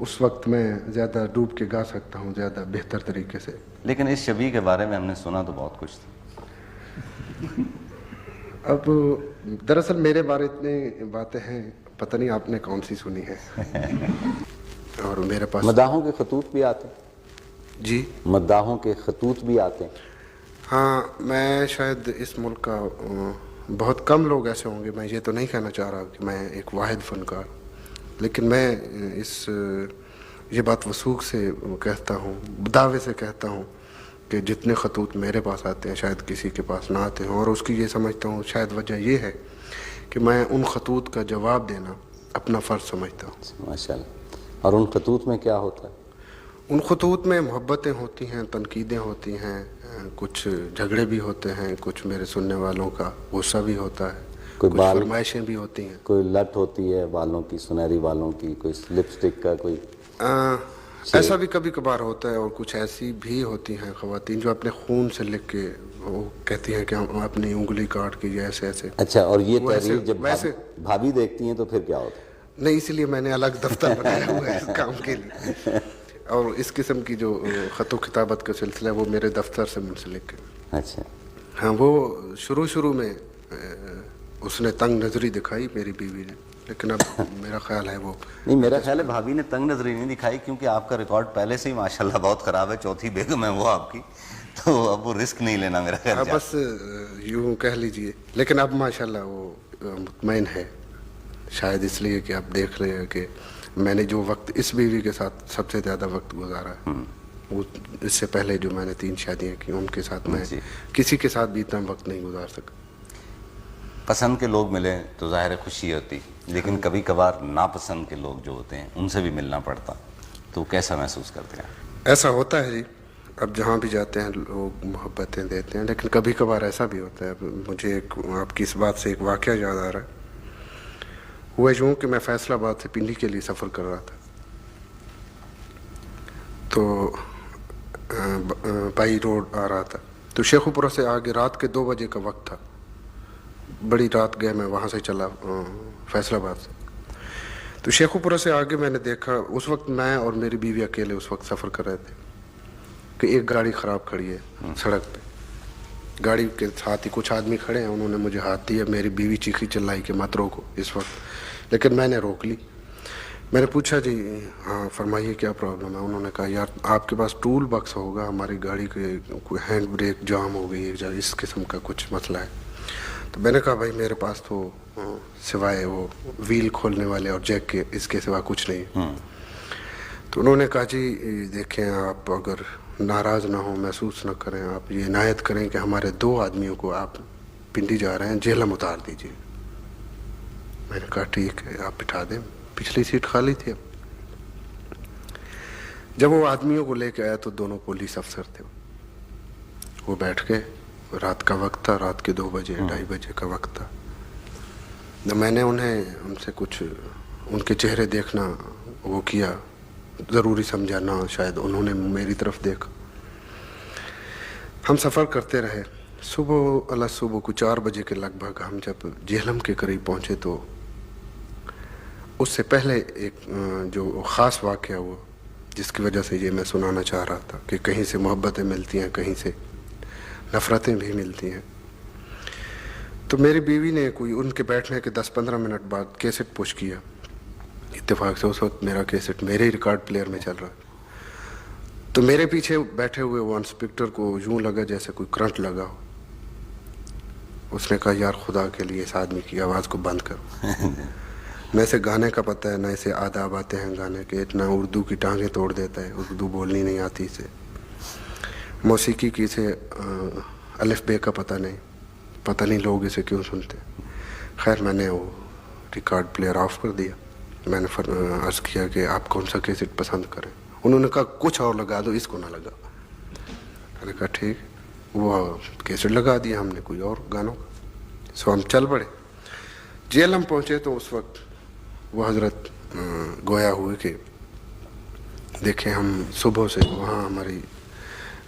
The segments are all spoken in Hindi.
उस वक्त मैं ज़्यादा डूब के गा सकता हूँ, ज़्यादा बेहतर तरीके से। लेकिन इस शबी के बारे में हमने सुना तो बहुत कुछ था। अब दरअसल मेरे बारे इतनी बातें हैं, पता नहीं आपने कौन सी सुनी है। और मेरे पास मदाहों के खतूत भी आते हैं। जी, मदाहों के खतूत भी आते हैं। हाँ, मैं शायद इस मुल्क का बहुत कम लोग ऐसे होंगे, मैं ये तो नहीं कहना चाह रहा कि मैं एक वाहिद फ़नकार, लेकिन मैं ये बात वसूख से कहता हूँ, दावे से कहता हूँ कि जितने खतूत मेरे पास आते हैं शायद किसी के पास ना आते हों। और उसकी ये समझता हूँ शायद वजह ये है कि मैं उन खतूत का जवाब देना अपना फ़र्ज़ समझता हूँ। माशाल्लाह। और उन खतूत में क्या होता है? उन खतूत में मोहब्बतें होती हैं, तनकीदें होती हैं, कुछ झगड़े भी होते हैं, कुछ मेरे सुनने वालों का गुस्सा भी होता है, कुछ फरमाइशें भी होती हैं। कोई लट होती है बालों की, सुनहरी बालों की, कोई लिपस्टिक का, कोई ऐसा भी कभी कभार होता है। और कुछ ऐसी भी होती हैं ख़वातीन जो अपने खून से लिख के वो कहती हैं कि हम अपनी उंगली काट के ऐसे ऐसे। अच्छा, और ये तहरीर जब भाभी देखती हैं तो फिर क्या होता है? नहीं, इसलिए मैंने अलग दफ्तर बनाया हुआ है इस काम के लिए। और इस किस्म की जो ख़त किताबत का सिलसिला है वो मेरे दफ्तर से मुंसलिक है। अच्छा। हाँ, वो शुरू में उसने तंग नज़री दिखाई मेरी बीवी ने, लेकिन अब मेरा ख्याल है वो नहीं, मेरा ख्याल है भाभी ने तंग नजरी नहीं दिखाई, क्योंकि आपका रिकॉर्ड पहले से ही माशाल्लाह बहुत ख़राब है। चौथी बेगम है वो आपकी, तो अब वो रिस्क नहीं लेना मेरा ख्याल। बस यूँ कह लीजिए। लेकिन अब माशाल्लाह वो मुतमईन है, शायद इसलिए कि आप देख रहे हैं कि मैंने जो वक्त इस बीवी के साथ सबसे ज़्यादा वक्त गुजारा है, वो इससे पहले जो मैंने 3 शादियाँ की उनके साथ मैं किसी के साथ भी इतना वक्त नहीं गुजार सका। पसंद के लोग मिले तो ज़ाहिर खुशी होती, लेकिन कभी कभार नापसंद के लोग जो होते हैं उनसे भी मिलना पड़ता, तो कैसा महसूस करते हैं? ऐसा होता है जी, अब जहाँ भी जाते हैं लोग मोहब्बतें देते हैं, लेकिन कभी कभार ऐसा भी होता है। मुझे आपकी इस बात से एक वाक़या याद आ रहा है। हुआ यूँ कि मैं फैसलाबाद से पिंडी के लिए सफ़र कर रहा था, तो बाई रोड आ रहा था, तो शेखुपुरा से आगे रात के 2 बजे का वक्त था। बड़ी रात गया मैं वहाँ से चला फैसलाबाद से। तो शेखुपुरा से आगे मैंने देखा, उस वक्त मैं और मेरी बीवी अकेले उस वक्त सफ़र कर रहे थे कि एक गाड़ी ख़राब खड़ी है सड़क पे। गाड़ी के साथ ही कुछ आदमी खड़े हैं, उन्होंने मुझे हाथ दिया। मेरी बीवी चीखी चिल्लाई कि मत रोको इस वक्त, लेकिन मैंने रोक ली। मैंने पूछा जी हाँ फरमाइए क्या प्रॉब्लम है? उन्होंने कहा यार आपके पास टूल बक्स होगा, हमारी गाड़ी के कोई हैंड ब्रेक जाम हो गई है, इस किस्म का कुछ मसला है। तो मैंने कहा भाई मेरे पास तो सिवाय वो व्हील खोलने वाले और जैक के इसके सिवा कुछ नहीं। तो उन्होंने कहा जी देखें, आप अगर नाराज़ ना हो, महसूस ना करें, आप ये इनायत करें कि हमारे 2 आदमियों को आप पिंडी जा रहे हैं, जेहलम उतार दीजिए। मैंने कहा ठीक है आप बिठा दें, पिछली सीट खाली थी। जब वो आदमियों को लेके आया तो दोनों पुलिस अफसर थे, वो बैठ के, रात का वक्त था, रात के 2 बजे 2:30 बजे का वक्त था। न मैंने उनसे कुछ उनके चेहरे देखना वो किया, ज़रूरी समझा ना, शायद उन्होंने मेरी तरफ देखा। हम सफ़र करते रहे। सुबह को 4 बजे के लगभग हम जब जेहलम के करीब पहुँचे, तो उससे पहले एक जो ख़ास वाक़या हुआ जिसकी वजह से ये मैं सुनाना चाह रहा था कि कहीं से मोहब्बतें मिलती हैं, कहीं से नफ़रतें भी मिलती हैं। तो मेरी बीवी ने कोई उनके बैठने के 10-15 मिनट बाद कैसेट पुश किया। इत्तेफाक से उस वक्त मेरा कैसेट मेरे ही रिकॉर्ड प्लेयर में चल रहा है। तो मेरे पीछे बैठे हुए वो इंस्पेक्टर को यूँ लगा जैसे कोई करंट लगा हो। उसने कहा यार खुदा के लिए इस आदमी की आवाज़ को बंद करो। न इसे गाने का पता है, न इसे आदाब आते हैं गाने के, इतना उर्दू की टांगें तोड़ देता है, उर्दू बोलनी नहीं आती इसे, मौसीकी की इसे अलिफ बे का पता नहीं लोग इसे क्यों सुनते। खैर मैंने वो रिकॉर्ड प्लेयर ऑफ कर दिया। मैंने अर्ज़ किया कि आप कौन सा कैसेट पसंद करें? उन्होंने कहा कुछ और लगा दो, इसको ना लगा। मैंने कहा ठीक। वो कैसेट लगा दिया हमने कोई और गानों का। सो हम चल पड़े। जेहलम पहुँचे तो उस वक्त वो हज़रत गोया हुए कि देखें हम सुबह से वहाँ हमारी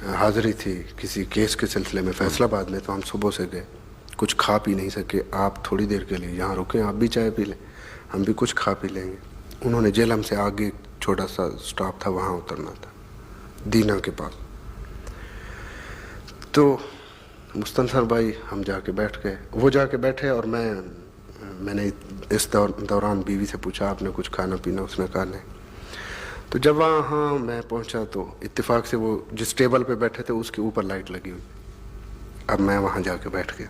हाज़िरी थी किसी केस के सिलसिले में फैसलाबाद में, तो हम सुबह से गए, कुछ खा पी नहीं सके। आप थोड़ी देर के लिए यहाँ रुकें, आप भी चाय पी लें, हम भी कुछ खा पी लेंगे। उन्होंने जेहलम से आगे छोटा सा स्टॉप था, वहाँ उतरना था, दीना के पास। तो मुस्तनसर भाई हम जाके बैठ गए, वो जाके बैठे और मैंने इस दौरान बीवी से पूछा आपने कुछ खाना पीना, उसने कहा नहीं। तो जब वहाँ मैं पहुँचा तो इत्तेफाक से वो जिस टेबल पे बैठे थे उसके ऊपर लाइट लगी हुई। अब मैं वहाँ जाके बैठ गया।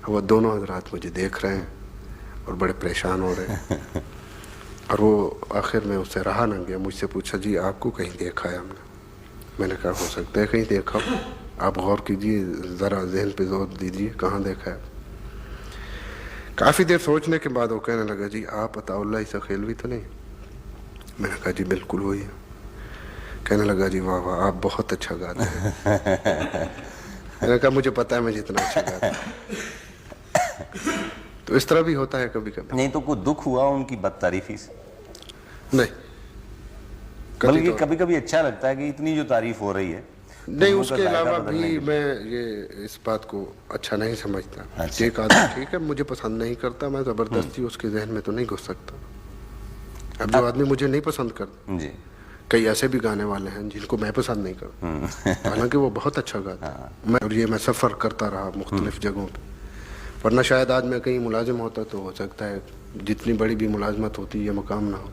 अब वो दोनों हजरात मुझे देख रहे हैं और बड़े परेशान हो रहे हैं। और वो आखिर में उससे रहा ना गया, मुझसे पूछा जी आपको कहीं देखा है हमने? मैंने कहा हो सकता है कहीं देखा हो, आप गौर कीजिए, ज़रा जहन पे जोर दीजिए, कहाँ देखा है? काफ़ी देर सोचने के बाद वो कहने लगा जी आप अताउल्लाह ईसा खेलवी तो नहीं? मैंने कहा जी बिल्कुल वही है। कहने लगा जी वाह वाह आप बहुत अच्छा गाते हैं। मैंने कहा मुझे पता है मैं जितना अच्छा गाता हूँ। तो इस तरह भी होता है कभी कभी। नहीं तो कुछ दुख हुआ उनकी बदतारीफी से? नहीं, बल्कि कभी कभी अच्छा लगता है कि इतनी जो तारीफ हो रही है नहीं, उसके अलावा भी मैं ये इस बात को अच्छा नहीं समझता। अच्छा। एक आदमी ठीक है मुझे पसंद नहीं करता, मैं ज़बरदस्ती उसके जहन में तो नहीं घुस सकता। अब जो आदमी मुझे नहीं पसंद करता, जी, कई ऐसे भी गाने वाले हैं जिनको मैं पसंद नहीं करता, हालांकि वो बहुत अच्छा गाता है। मैं सफ़र करता रहा मुख्तलिफ जगहों पे, वरना शायद आज मैं कहीं मुलाजिम होता तो हो सकता है जितनी बड़ी भी मुलाजमत होती ये मकाम ना हो,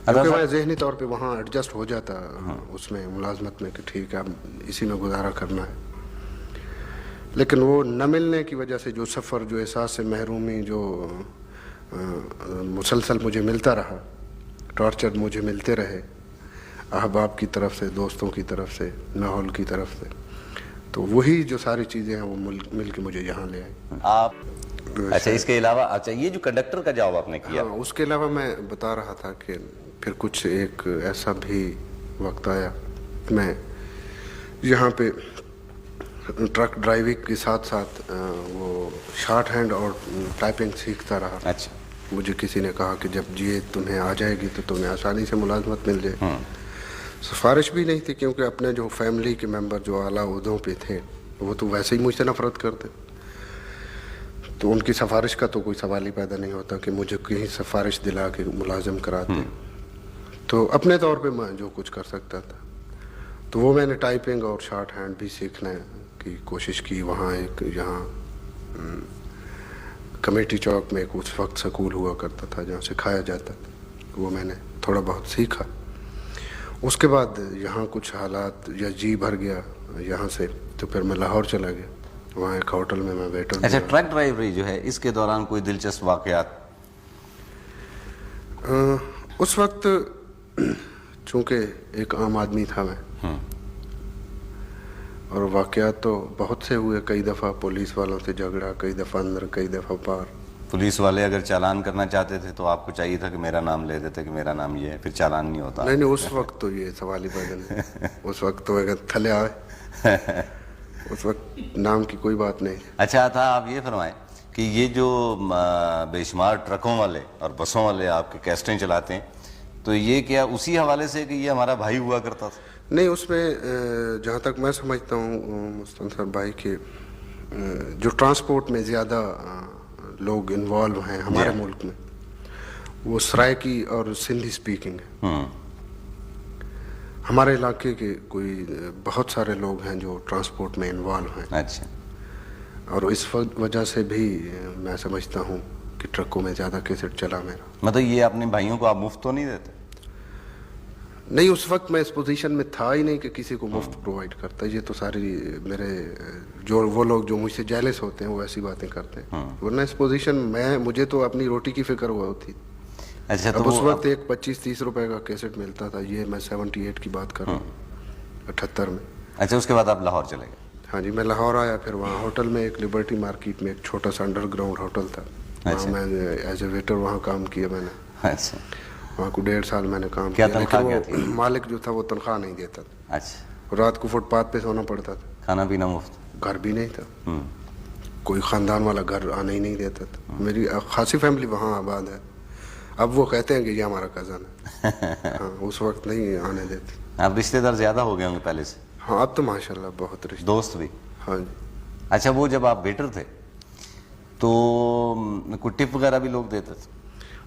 क्योंकि मैं ज़हनी तौर पे वहाँ एडजस्ट हो जाता उसमें मुलाजमत में कि ठीक है अब इसी में गुजारा करना है। लेकिन वो न मिलने की वजह से जो सफ़र, जो एहसास से महरूमी जो मुसलसल मुझे मिलता रहा, टॉर्चर मुझे मिलते रहे अहबाब की तरफ से, दोस्तों की तरफ से, माहौल की तरफ से, तो वही जो सारी चीज़ें हैं वो मिल के मुझे यहाँ ले आई। आप अच्छा इसके अलावा, अच्छा ये जो कंडक्टर का जॉब आपने किया, हाँ, उसके अलावा मैं बता रहा था कि फिर कुछ एक ऐसा भी वक्त आया, मैं यहाँ पे ट्रक ड्राइविंग के साथ साथ वो शॉर्ट हैंड और टाइपिंग सीखता रहा। अच्छा, मुझे किसी ने कहा कि जब ये तुम्हें आ जाएगी तो तुम्हें आसानी से मुलाजमत मिल जाए। सिफारिश भी नहीं थी, क्योंकि अपने जो फैमिली के मेंबर जो आला ओहदों पे थे वो तो वैसे ही मुझसे नफरत करते, तो उनकी सिफारिश का तो कोई सवाल ही पैदा नहीं होता कि मुझे कहीं सिफारिश दिला के मुलाजिम कराते। तो अपने तौर पे मैं जो कुछ कर सकता था तो वो मैंने टाइपिंग और शॉर्ट हैंड भी सीखने की कोशिश की। वहाँ एक यहाँ कमेटी चौक में एक उस वक्त स्कूल हुआ करता था जहाँ सिखाया जाता था, वो मैंने थोड़ा बहुत सीखा। उसके बाद यहाँ कुछ हालात या जी भर गया यहाँ से, तो फिर मैं लाहौर चला गया, वहाँ एक होटल में मैं वेटर। अच्छा ट्रक ड्राइवरी जो है इसके दौरान कोई दिलचस्प वाकयात? उस वक्त चूँकि एक आम आदमी था मैं, और वाकयात तो बहुत से हुए, कई दफ़ा पुलिस वालों से झगड़ा, कई दफ़ा अंदर, कई दफ़ा बाहर। पुलिस वाले अगर चालान करना चाहते थे तो आपको चाहिए था कि मेरा नाम ले देते कि मेरा नाम ये है, फिर चालान नहीं होता? नहीं, उस वक्त तो ये सवाल ही पैदा नहीं। उस वक्त तो अगर थले आए उस वक्त नाम की कोई बात नहीं। अच्छा था, आप ये फरमाएं कि ये जो बेशुमार ट्रकों वाले और बसों वाले आपके कैस्टें चलाते हैं, तो ये क्या उसी हवाले से कि ये हमारा भाई हुआ करता था? नहीं, उसमें जहाँ तक मैं समझता हूँ मुस्तनसर भाई के जो ट्रांसपोर्ट में ज़्यादा लोग इन्वॉल्व हैं हमारे मुल्क में, वो सराइकी और सिंधी स्पीकिंग है। हमारे इलाके के कोई बहुत सारे लोग हैं जो ट्रांसपोर्ट में इन्वॉल्व हैं। अच्छा, और इस वजह से भी मैं समझता हूँ कि ट्रकों में ज़्यादा कैसेट चला मेरा। मतलब ये अपने भाइयों को आप मुफ्त तो नहीं देते? नहीं, उस वक्त मैं इस पोजीशन में था ही नहीं कि किसी को मुफ्त प्रोवाइड करता। ये तो सारी मेरे जो वो लोग जो मुझसे जेलस होते हैं वो ऐसी बातें करते हैं, वरना इस पोजीशन में मुझे तो अपनी रोटी की फिक्र हुआ होती। अच्छा, अब तो उस वक्त एक 25-30 रुपए का कैसेट मिलता था, ये मैं 78 की बात कर रहा हूँ, 78 में। अच्छा, उसके बाद आप लाहौर चले गए? हाँ जी, मैं लाहौर आया, फिर वहाँ होटल में एक लिबर्टी मार्केट में एक छोटा सा अंडरग्राउंड होटल था। वहाँ मैं एज ए वेटर वहाँ काम किया मैंने। अच्छा, वहाँ को 1.5 साल मैंने काम क्या किया, तनख्वाह क्या लेकिन वो मालिक जो था वो तनख्वाह नहीं देता था। अच्छा, रात को फुटपाथ पे सोना पड़ता था, खाना पीना मुफ्त? घर भी नहीं था, कोई ख़ानदान वाला घर आने ही नहीं देता था। मेरी खासी फैमिली वहाँ आबाद है। अब वो कहते हैं कि ये हमारा कज़न है। हाँ, उस वक्त नहीं आने देते। अब रिश्तेदार ज़्यादा हो गए होंगे पहले से? हाँ, अब तो माशाल्लाह बहुत रिश्ते, दोस्त भी? हाँ जी। अच्छा, वो जब आप वेटर थे तो कोई टिप वगैरह भी लोग देते थे?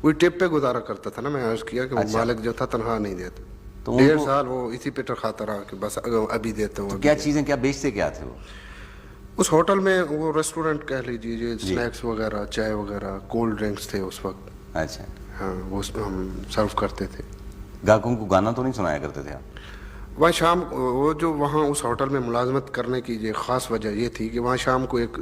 वही टिप पे गुजारा करता था ना। मैं अर्ज किया कि वो अच्छा। मालिक जो था तनख्वाह नहीं देता। तो 1.5 उनको- साल वो इसी पे खाता रहा कि बस अभी देता हूँ, तो अभी क्या देता चीजें क्या बेचते क्या थे वो? हूँ। उस होटल में वो रेस्टोरेंट कह लीजिए, स्नैक्स वगैरह, चाय वगैरह, कोल्ड ड्रिंक्स थे उस वक्त। अच्छा, हाँ, वो हम सर्व करते थे। ग्राहकों को गाना तो नहीं सुनाया करते थे आप? वहाँ शाम वो जो वहाँ उस होटल में मुलाजमत करने की जो ख़ास वजह ये थी कि वहाँ शाम को एक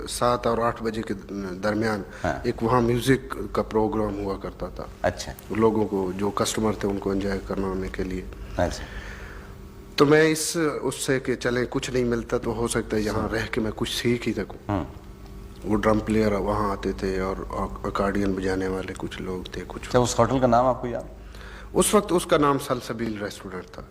7 और 8 बजे के दरमियान हाँ। एक वहाँ म्यूज़िक का प्रोग्राम हुआ करता था। अच्छा लोगों को, जो कस्टमर थे, उनको एंजॉय करने के लिए। अच्छा। तो मैं उससे कि चले कुछ नहीं मिलता तो हो सकता है यहाँ रह के मैं कुछ सीख ही सकूँ। वो ड्रम प्लेयर वहाँ आते थे और अकॉर्डियन बजाने वाले कुछ लोग थे, कुछ। अच्छा, उस होटल का नाम आपको याद? उस वक्त उसका नाम सलसबील रेस्टोरेंट था।